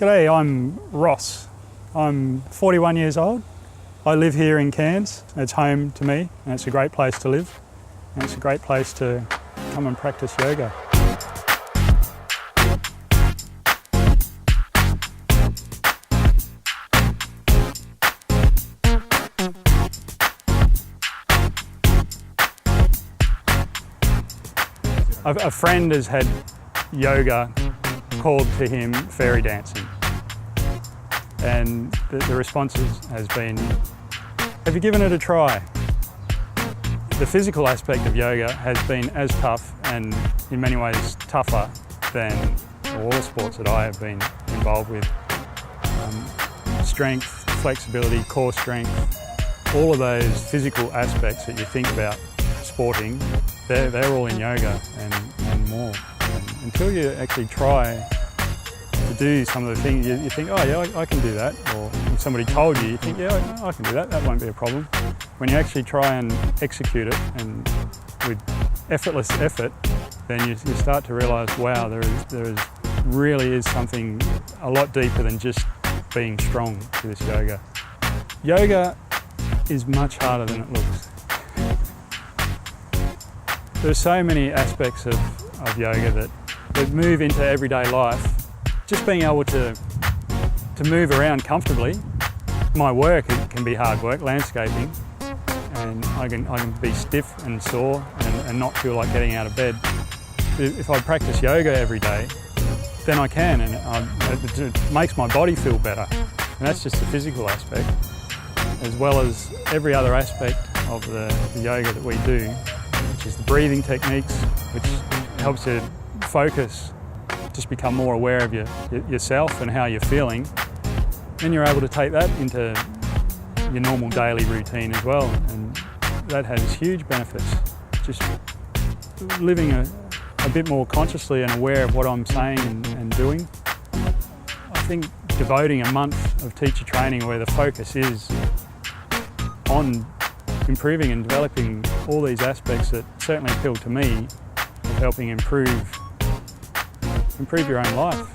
G'day, I'm Ross. I'm 41 years old. I live here in Cairns. It's home to me and it's a great place to live. And it's a great place to come and practice yoga. A friend has had yoga called to him fairy dancing, and the response has been, have you given it a try? The physical aspect of yoga has been as tough and in many ways tougher than all the sports that I have been involved with. Strength, flexibility, core strength, all of those physical aspects that you think about sporting, they're all in yoga and more. And until you actually try to do some of the things, you think, oh yeah, I can do that. Or if somebody told you, you think, yeah, I can do that, that won't be a problem. When you actually try and execute it and with effortless effort, then you start to realise, wow, there really is something a lot deeper than just being strong to this yoga. Yoga is much harder than it looks. There's so many aspects of yoga that move into everyday life. Just being able to move around comfortably. My work can be hard work, landscaping, and I can be stiff and sore and not feel like getting out of bed. If I practice yoga every day, then I can, and it makes my body feel better. And that's just the physical aspect, as well as every other aspect of the yoga that we do, which is the breathing techniques, which helps you focus, just become more aware of yourself and how you're feeling. Then you're able to take that into your normal daily routine as well, and that has huge benefits. Just living a bit more consciously and aware of what I'm saying and doing. I think devoting a month of teacher training where the focus is on improving and developing all these aspects that certainly appeal to me, of helping improve your own life.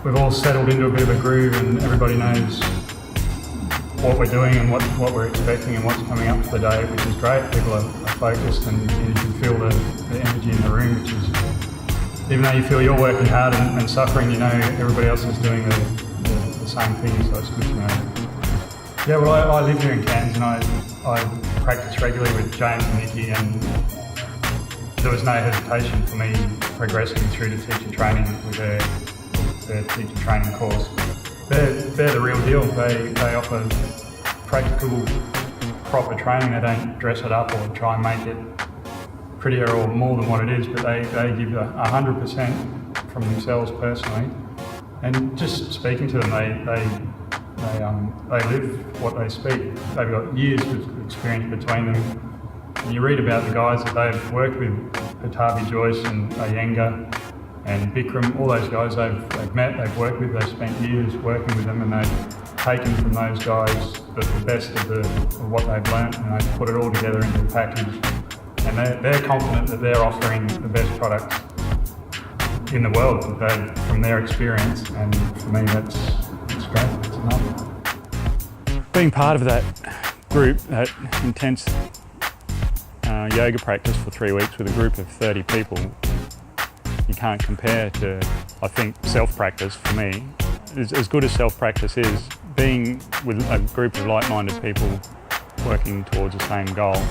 We've all settled into a bit of a groove and everybody knows what we're doing and what we're expecting and what's coming up for the day, which is great. People are focused and you can feel the energy in the room, which is, even though you feel you're working hard and suffering, you know everybody else is doing the same thing, so it's good to know. Yeah, well, I live here in Cairns and I practice regularly with James and Nicky, and there was no hesitation for me progressing through to teacher training with their teacher training course. They're the real deal. They offer practical, proper training. They don't dress it up or try and make it prettier or more than what it is, but they give 100% from themselves personally. And just speaking to them, they live what they speak. They've got years of experience between them. And you read about the guys that they've worked with, Patabi Joyce and Iyengar and Bikram, all those guys they've met, they've worked with, they've spent years working with them, and they've taken from those guys the best of what they've learnt, and they've put it all together into a package. And they're confident that they're offering the best product in the world from their experience, and for me that's great. It's enough. Being part of that group, that intense yoga practice for 3 weeks with a group of 30 people, you can't compare to, I think, self-practice for me. As good as self-practice is, being with a group of like-minded people working towards the same goal,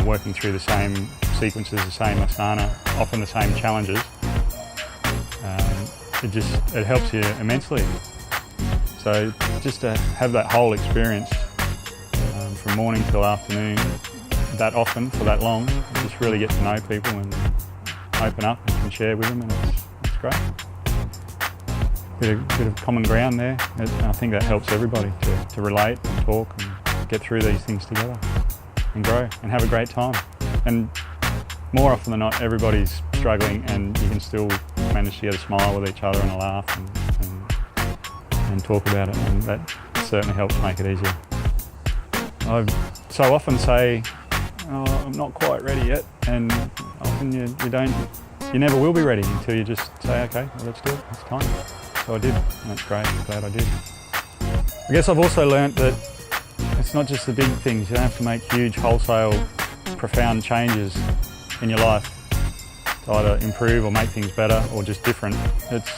working through the same sequences, the same asana, often the same challenges, it helps you immensely. So just to have that whole experience from morning till afternoon, that often, for that long, just really get to know people and open up and can share with them, and it's great. Bit of common ground there, and I think that helps everybody to relate and talk and get through these things together and grow and have a great time. And more often than not, everybody's struggling and you can still manage to get a smile with each other and a laugh and talk about it, and that certainly helps make it easier. I so often say, oh, I'm not quite ready yet, and often you never will be ready until you just say, okay, well, let's do it, it's time. So I did, and that's great, glad I did. I guess I've also learnt that it's not just the big things. You don't have to make huge, wholesale, profound changes in your life to either improve or make things better or just different. It's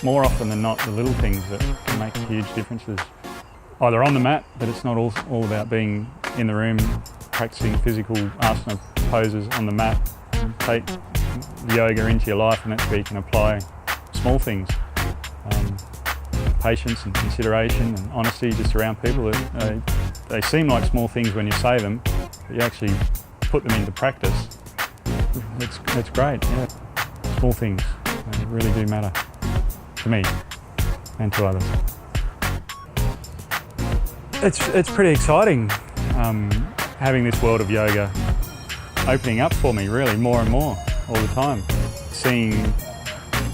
more often than not the little things that can make huge differences. Either on the mat, but it's not all about being in the room practicing physical asana poses on the mat. Take yoga into your life, and that's where you can apply small things. Patience and consideration and honesty just around people. They seem like small things when you say them, but you actually put them into practice. It's great, yeah. Small things, they really do matter to me and to others. It's pretty exciting having this world of yoga opening up for me, really, more and more all the time. Seeing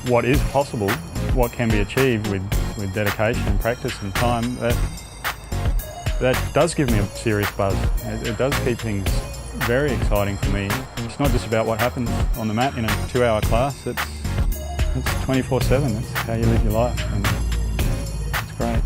what is possible, what can be achieved with dedication and practice and time, that does give me a serious buzz. It does keep things very exciting for me. It's not just about what happens on the mat in a 2-hour class, it's 24/7, that's how you live your life, and it's great.